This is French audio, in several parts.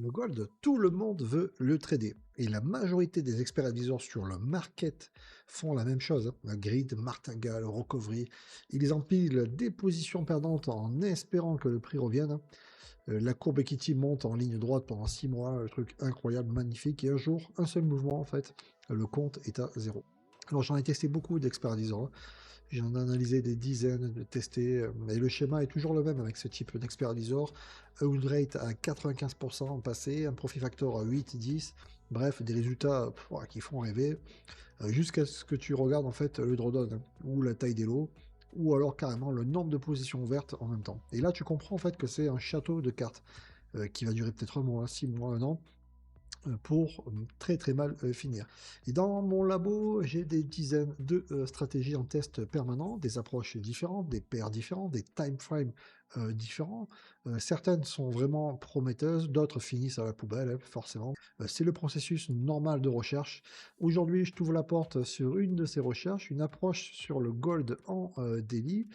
Le gold, tout le monde veut le trader. Et la majorité des experts advisors sur le market font la même chose, hein. La grid, martingale, recovery. Ils empilent des positions perdantes en espérant que le prix revienne, hein. La courbe equity monte en ligne droite pendant 6 mois, un truc incroyable, magnifique. Et un jour, un seul mouvement, en fait, le compte est à zéro. Alors j'en ai testé beaucoup d'experts advisors, hein. J'en ai analysé des dizaines, de testé, et le schéma est toujours le même avec ce type d'expert-advisor. Un win rate à 95% passé, un profit factor à 8-10, bref, des résultats ouah, qui font rêver, jusqu'à ce que tu regardes en fait le drawdown, hein, ou la taille des lots, ou alors carrément le nombre de positions ouvertes en même temps. Et là, tu comprends en fait que c'est un château de cartes qui va durer peut-être un mois, 6 mois, un an, pour très très mal finir. Et dans mon labo, j'ai des dizaines de stratégies en test permanent, des approches différentes, des paires différentes, des time frames différents. Certaines sont vraiment prometteuses, d'autres finissent à la poubelle, hein, forcément. C'est le processus normal de recherche. Aujourd'hui, je t'ouvre la porte sur une de ces recherches, une approche sur le gold en daily.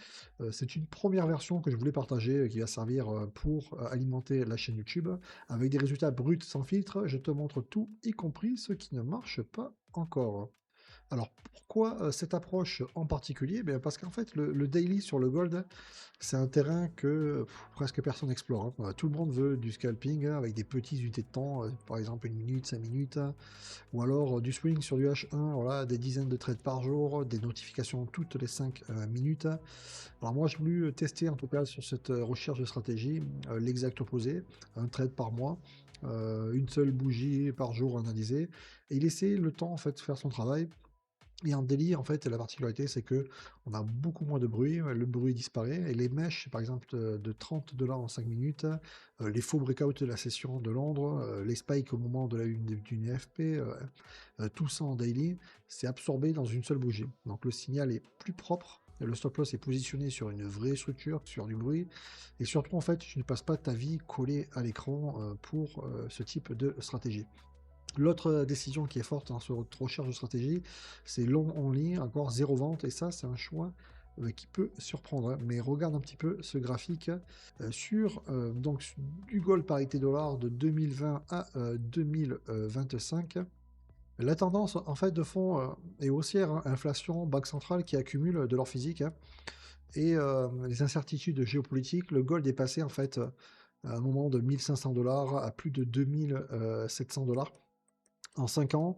C'est une première version que je voulais partager, qui va servir pour alimenter la chaîne YouTube avec des résultats bruts sans filtre. Je te montre tout, y compris ce qui ne marche pas encore. Alors pourquoi cette approche en particulier? Ben, parce qu'en fait, le daily sur le gold, c'est un terrain que presque personne n'explore, hein. Tout le monde veut du scalping, hein, avec des petites unités de temps, par exemple 1 minute, 5 minutes, hein, ou alors du swing sur du H1, voilà, des dizaines de trades par jour, des notifications toutes les 5 minutes. Alors moi, j'ai voulu tester en tout cas sur cette recherche de stratégie l'exact opposé, un trade par mois, une seule bougie par jour analysée, et laisser le temps en fait faire son travail. Et en daily, en fait, la particularité, c'est que on a beaucoup moins de bruit, le bruit disparaît, et les mèches, par exemple, de 30 $ en 5 minutes, les faux breakouts de la session de Londres, les spikes au moment de la une d'une EFP, tout ça en daily, c'est absorbé dans une seule bougie. Donc le signal est plus propre, et le stop loss est positionné sur une vraie structure, sur du bruit, et surtout, en fait, tu ne passes pas ta vie collé à l'écran pour ce type de stratégie. L'autre décision qui est forte dans cette recherche de stratégie, c'est long only, encore zéro vente, et ça, c'est un choix qui peut surprendre, hein. Mais regarde un petit peu ce graphique sur donc du gold parité dollar de 2020 à 2025. La tendance en fait de fond est haussière, hein. Inflation, banque centrale qui accumulent de l'or physique, hein, et les incertitudes géopolitiques. Le gold est passé en fait à un moment de 1 500 $ à plus de 2 700 $ en 5 ans,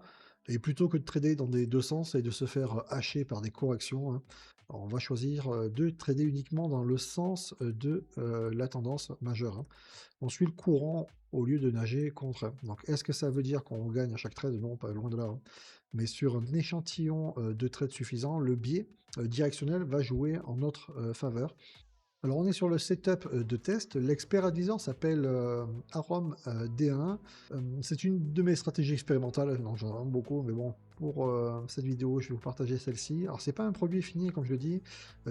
et plutôt que de trader dans des 2 sens et de se faire hacher par des corrections, hein, on va choisir de trader uniquement dans le sens de la tendance majeure, hein. On suit le courant au lieu de nager contre. Donc, est-ce que ça veut dire qu'on gagne à chaque trade? Non, pas loin de là, hein. Mais sur un échantillon de trades suffisant, le biais directionnel va jouer en notre faveur. Alors, on est sur le setup de test. L'expert advisor s'appelle Arom D1. C'est une de mes stratégies expérimentales. Donc, j'en ai beaucoup, mais bon, pour cette vidéo, je vais vous partager celle-ci. Alors, c'est pas un produit fini, comme je le dis.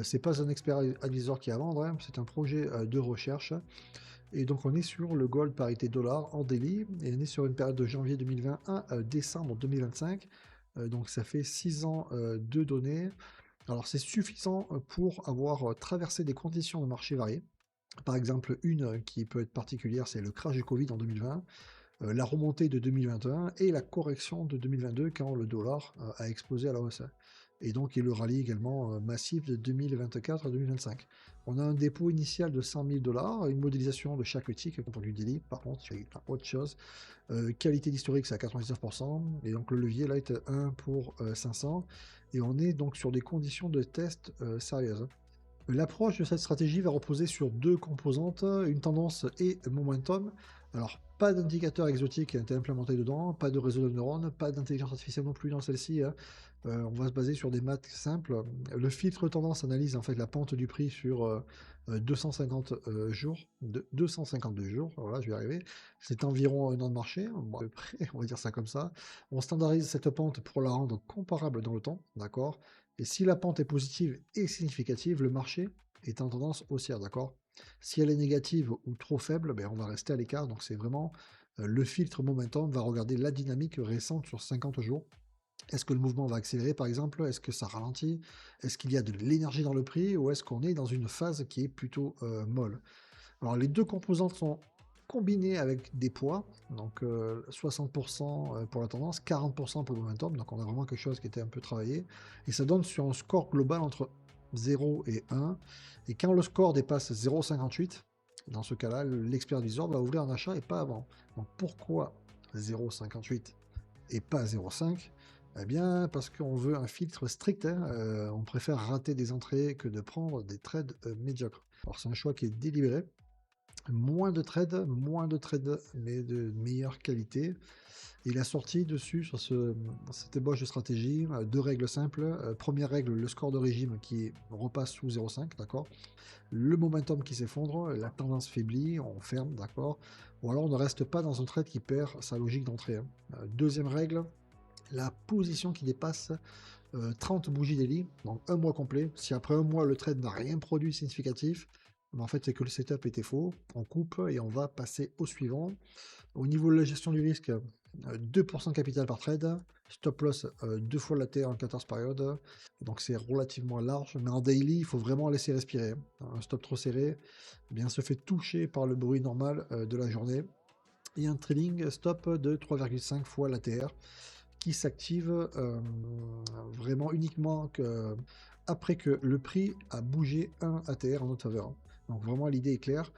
C'est pas un expert advisor qui est à vendre, hein. C'est un projet de recherche. Et donc, on est sur le gold parité dollar en daily. Et on est sur une période de janvier 2020 à décembre 2025. Donc, ça fait 6 ans de données. Alors, c'est suffisant pour avoir traversé des conditions de marché variées. Par exemple, une qui peut être particulière, c'est le crash du Covid en 2020, la remontée de 2021 et la correction de 2022 quand le dollar a explosé à la hausse. Et donc, il le rallye également massif de 2024 à 2025. On a un dépôt initial de 100 000 $, une modélisation de chaque tick pour du daily. Par contre, c'est autre chose. Qualité d'historique, c'est à 99%. Et donc, le levier là est à 1 pour 500. Et on est donc sur des conditions de test sérieuses. L'approche de cette stratégie va reposer sur deux composantes, une tendance et momentum. Alors, pas d'indicateur exotique qui a été implémenté dedans, pas de réseau de neurones, pas d'intelligence artificielle non plus dans celle-ci, hein. On va se baser sur des maths simples. Le filtre tendance analyse en fait la pente du prix sur 250 jours, 252 jours, voilà, je vais y arriver. C'est environ un an de marché, bon, à peu près, on va dire ça comme ça. On standardise cette pente pour la rendre comparable dans le temps, d'accord? Et si la pente est positive et significative, le marché est en tendance haussière, d'accord? Si elle est négative ou trop faible, ben on va rester à l'écart. Donc c'est vraiment le filtre momentum va regarder la dynamique récente sur 50 jours. Est-ce que le mouvement va accélérer par exemple? Est-ce que ça ralentit? Est-ce qu'il y a de l'énergie dans le prix ou est-ce qu'on est dans une phase qui est plutôt molle? Alors les deux composantes sont combiné avec des poids, donc 60% pour la tendance, 40% pour le momentum, donc on a vraiment quelque chose qui était un peu travaillé, et ça donne sur un score global entre 0 et 1, et quand le score dépasse 0,58, dans ce cas-là, l'expert du va ouvrir un achat et pas avant. Donc pourquoi 0,58 et pas 0,5? Eh bien, parce qu'on veut un filtre strict, hein, on préfère rater des entrées que de prendre des trades médiocres. Alors c'est un choix qui est délibéré, moins de trades, mais de meilleure qualité. Il a sorti dessus sur cette ébauche de stratégie deux règles simples. Première règle, le score de régime qui repasse sous 0,5, d'accord. Le momentum qui s'effondre, la tendance faiblit, on ferme, d'accord. Ou alors on ne reste pas dans un trade qui perd sa logique d'entrée, hein. Deuxième règle, la position qui dépasse 30 bougies daily, donc un mois complet. Si après un mois le trade n'a rien produit significatif, ben en fait c'est que le setup était faux, on coupe et on va passer au suivant. Au niveau de la gestion du risque, 2% capital par trade, stop loss 2 fois la T en 14 périodes, donc c'est relativement large, mais en daily, il faut vraiment laisser respirer, hein. Un stop trop serré, eh bien, se fait toucher par le bruit normal de la journée. Et un trading stop de 3,5 fois l'ATR qui s'active vraiment uniquement après que le prix a bougé un ATR en notre faveur. Donc vraiment l'idée est claire,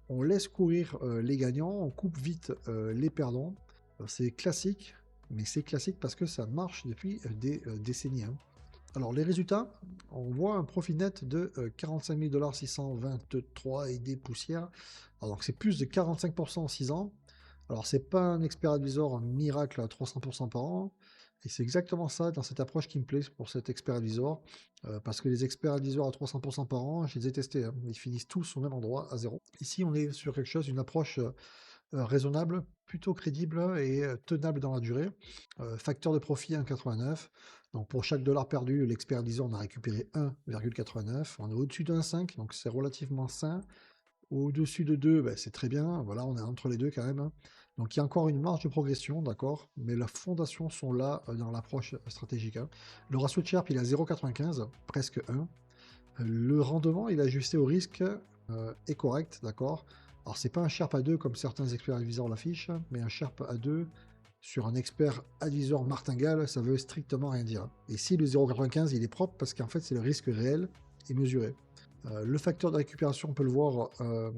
on laisse courir les gagnants, on coupe vite les perdants. C'est classique, mais c'est classique parce que ça marche depuis des décennies, hein. Alors les résultats, on voit un profit net de 45 623 et des poussières. Alors donc c'est plus de 45% en 6 ans. Alors c'est pas un expert advisor en miracle à 300% par an. Et c'est exactement ça dans cette approche qui me plaît pour cet expert advisor. Parce que les experts advisors à 300% par an, je les ai testés, hein. Ils finissent tous au même endroit à zéro. Ici on est sur quelque chose, une approche raisonnable, plutôt crédible et tenable dans la durée. Facteur de profit 1,89. Donc pour chaque dollar perdu, l'expert disant on a récupéré 1,89. On est au-dessus de 1,5, donc c'est relativement sain. Au-dessus de 2, ben, c'est très bien. Voilà, on est entre les deux quand même, hein. Donc il y a encore une marge de progression, d'accord, mais les fondations sont là dans l'approche stratégique, hein. Le ratio de Sharpe, il est à 0,95, presque 1. Le rendement, il est ajusté au risque, est correct, d'accord. Alors, c'est pas un Sharp A2 comme certains experts advisors l'affichent, mais un Sharp A2 sur un expert advisor martingale, ça veut strictement rien dire. Et si le 0,95 il est propre, parce qu'en fait, c'est le risque réel et mesuré. Le facteur de récupération, on peut le voir,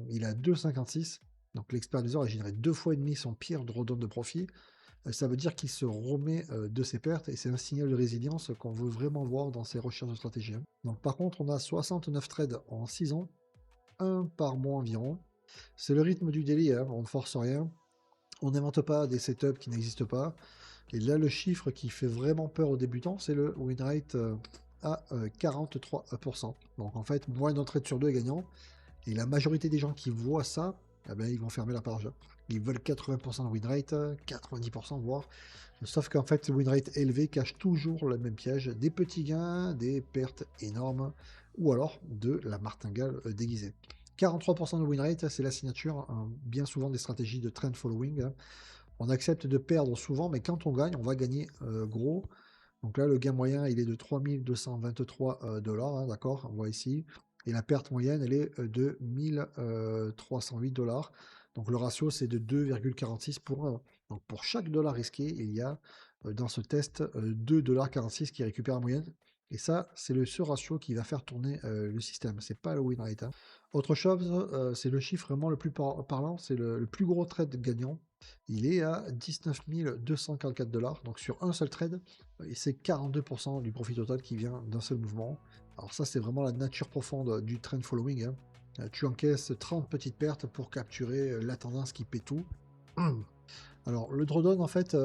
il est à 2,56. Donc, l'expert advisor a généré 2,5 fois son pire drawdown de profit. Ça veut dire qu'il se remet de ses pertes et c'est un signal de résilience qu'on veut vraiment voir dans ses recherches de stratégie, hein. Donc par contre, on a 69 trades en 6 ans, un par mois environ. C'est le rythme du daily, hein, on ne force rien. On n'invente pas des setups qui n'existent pas. Et là, le chiffre qui fait vraiment peur aux débutants, c'est le win rate à 43%. Donc en fait, moins d'un trade sur deux est gagnant. Et la majorité des gens qui voient ça, eh ben, ils vont fermer la page. Ils veulent 80% de win rate, 90% voire. Sauf qu'en fait, le win rate élevé cache toujours le même piège, des petits gains, des pertes énormes, ou alors de la martingale déguisée. 43% de win rate, c'est la signature, hein, bien souvent des stratégies de trend following, hein. On accepte de perdre souvent, mais quand on gagne, on va gagner gros. Donc là, le gain moyen, il est de 3223 $, hein, d'accord, on voit ici. Et la perte moyenne, elle est de 1308 $. Donc le ratio, c'est de 2,46 pour 1. Donc pour chaque dollar risqué, il y a dans ce test 2,46 $ qui récupère en moyenne. Et ça, c'est ce ratio qui va faire tourner le système. C'est pas le win rate, hein. Autre chose, c'est le chiffre vraiment le plus parlant, c'est le plus gros trade gagnant. Il est à 19 244 $. Donc sur un seul trade, et c'est 42% du profit total qui vient d'un seul mouvement. Alors ça, c'est vraiment la nature profonde du trend following, hein. Tu encaisses 30 petites pertes pour capturer la tendance qui paie tout. Alors le drawdown, en fait,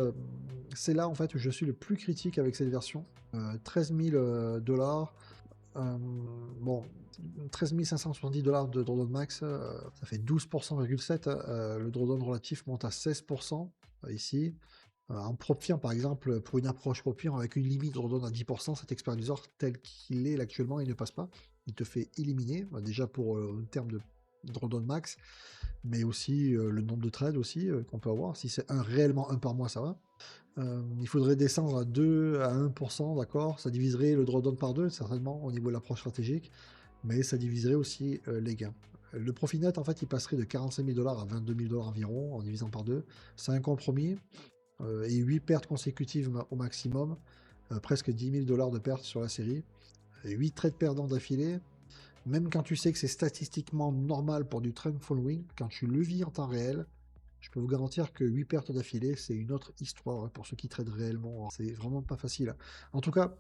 c'est là en fait où je suis le plus critique avec cette version. 13 000 $. Bon, 13 570 $ de drawdown max, ça fait 12,7%, le drawdown relatif monte à 16% ici. En prop firm, par exemple, pour une approche prop firm avec une limite de drawdown à 10%, cet expert user tel qu'il est actuellement, il ne passe pas. Il te fait éliminer, déjà pour en termes de drawdown max, mais aussi le nombre de trades aussi qu'on peut avoir. Si c'est réellement un par mois, ça va. Il faudrait descendre à 2 à 1%, d'accord. Ça diviserait le drawdown par deux, certainement, au niveau de l'approche stratégique, mais ça diviserait aussi les gains. Le profit net, en fait, il passerait de 45 000 $ à 22 000 $ environ, en divisant par deux. C'est un compromis, et 8 pertes consécutives au maximum, presque 10 000 $ de pertes sur la série, 8 trades perdants d'affilée. Même quand tu sais que c'est statistiquement normal pour du trend following, quand tu le vis en temps réel, je peux vous garantir que 8 pertes d'affilée, c'est une autre histoire, hein, pour ceux qui tradent réellement. C'est vraiment pas facile, hein. En tout cas,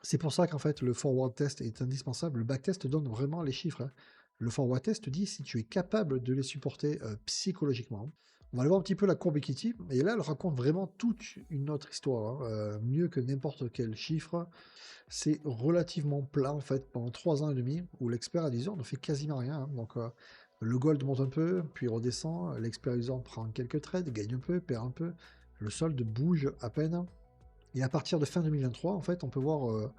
c'est pour ça qu'en fait le forward test est indispensable. Le backtest donne vraiment les chiffres, hein. Le forward test te dit si tu es capable de les supporter psychologiquement. On va aller voir un petit peu la courbe equity, et là elle raconte vraiment toute une autre histoire, hein, mieux que n'importe quel chiffre. C'est relativement plat en fait pendant 3 ans et demi où l'expert advisor ne fait quasiment rien, hein. Donc le gold monte un peu, puis redescend, l'expert advisor prend quelques trades, gagne un peu, perd un peu, le solde bouge à peine. Et à partir de fin 2023, en fait, on peut voir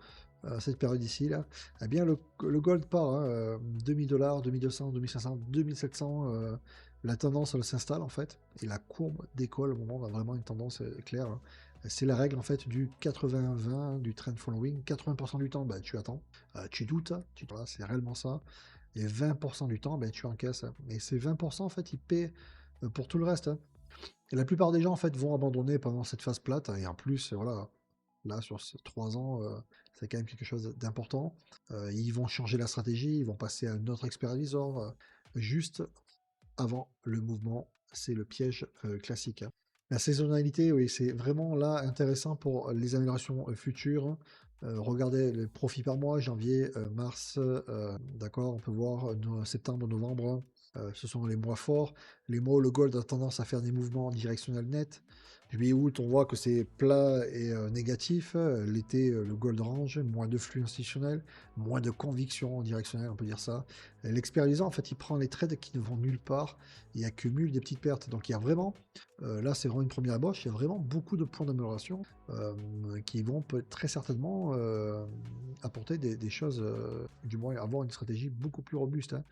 cette période ici, là, eh bien le gold part, hein, 2000 $, 2200, 2500, 2700, la tendance elle s'installe en fait, et la courbe décolle au moment où on a vraiment une tendance claire, hein. C'est la règle en fait du 80-20 du trend following. 80% du temps, bah, tu attends, tu doutes, voilà, c'est réellement ça. Et 20% du temps, bah, tu encaisses, hein. Et ces 20% en fait, ils paient pour tout le reste, hein. Et la plupart des gens en fait vont abandonner pendant cette phase plate, hein. Et en plus, voilà, là sur ces 3 ans, c'est quand même quelque chose d'important. Ils vont changer la stratégie, ils vont passer à un autre expert advisor, juste avant le mouvement. C'est le piège classique, hein. La saisonnalité, oui, c'est vraiment là intéressant pour les améliorations futures. Regardez les profits par mois, janvier, mars, d'accord, on peut voir septembre, novembre, ce sont les mois forts. Les mois où le gold a tendance à faire des mouvements directionnels nets. Juillet, août, on voit que c'est plat et négatif. L'été, le gold range, moins de flux institutionnel, moins de conviction directionnelle, on peut dire ça. L'expérilisant, en fait, il prend les trades qui ne vont nulle part et accumule des petites pertes. Donc il y a vraiment, là c'est vraiment une première ébauche, il y a vraiment beaucoup de points d'amélioration qui vont très certainement apporter des choses, du moins avoir une stratégie beaucoup plus robuste, hein,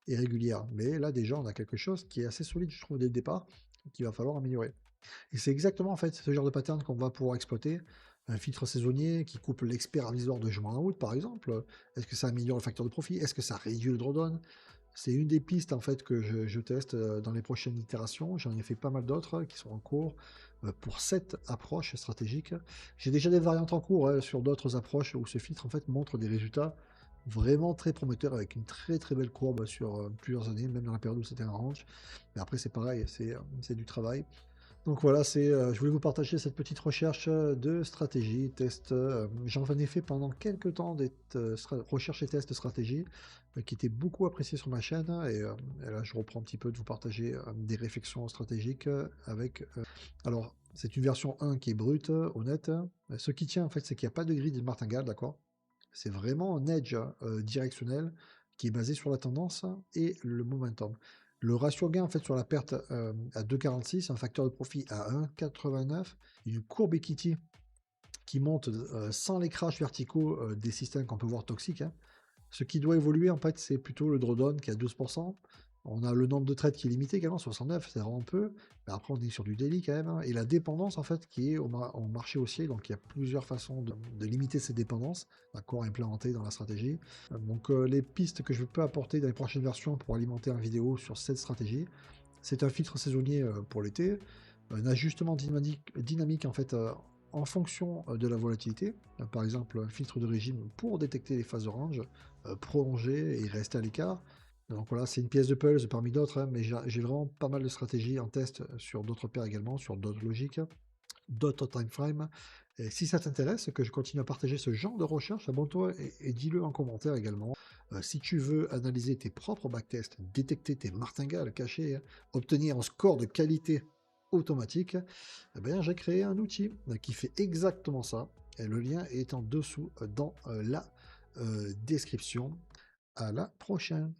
et régulière. Mais là déjà on a quelque chose qui est assez solide, je trouve, dès le départ, qu'il va falloir améliorer. Et c'est exactement en fait ce genre de pattern qu'on va pouvoir exploiter. Un filtre saisonnier qui coupe l'expert avisor de juin à août, par exemple. Est-ce que ça améliore le facteur de profit? Est-ce que ça réduit le drawdown? C'est une des pistes en fait que je teste dans les prochaines itérations. J'en ai fait pas mal d'autres qui sont en cours pour cette approche stratégique. J'ai déjà des variantes en cours, hein, sur d'autres approches où ce filtre en fait montre des résultats vraiment très prometteurs avec une très très belle courbe sur plusieurs années, même dans la période où c'était un range. Mais après c'est pareil, c'est du travail. Donc voilà, je voulais vous partager cette petite recherche de stratégie, test. J'en ai fait pendant quelques temps des recherches et tests de stratégie qui étaient beaucoup appréciés sur ma chaîne. Et là, je reprends un petit peu de vous partager des réflexions stratégiques avec. Alors, c'est une version 1 qui est brute, honnête. Ce qui tient, en fait, c'est qu'il n'y a pas de grille de martingale, d'accord? C'est vraiment un edge directionnel qui est basé sur la tendance et le momentum. Le ratio gain en fait sur la perte à 2,46, un facteur de profit à 1,89, une courbe equity qui monte sans les crashs verticaux des systèmes qu'on peut voir toxiques, hein. Ce qui doit évoluer, en fait, c'est plutôt le drawdown qui est à 12%. On a le nombre de trades qui est limité également, 69, c'est vraiment peu. Mais après, on est sur du daily quand même, hein. Et la dépendance, en fait, qui est au marché haussier. Donc, il y a plusieurs façons de limiter ces dépendances, d'accord, implémentées dans la stratégie. Donc, les pistes que je peux apporter dans les prochaines versions pour alimenter une vidéo sur cette stratégie, c'est un filtre saisonnier pour l'été, un ajustement dynamique en fait, en fonction de la volatilité. Par exemple, un filtre de régime pour détecter les phases orange, prolonger et rester à l'écart. Donc voilà, c'est une pièce de puzzle parmi d'autres, hein, mais j'ai vraiment pas mal de stratégies en test sur d'autres paires également, sur d'autres logiques, d'autres time frames. Et si ça t'intéresse, que je continue à partager ce genre de recherche, abonne-toi et dis-le en commentaire également. Si tu veux analyser tes propres backtests, détecter tes martingales cachées, hein, obtenir un score de qualité automatique, eh bien, j'ai créé un outil qui fait exactement ça. Et le lien est en dessous dans la description. À la prochaine.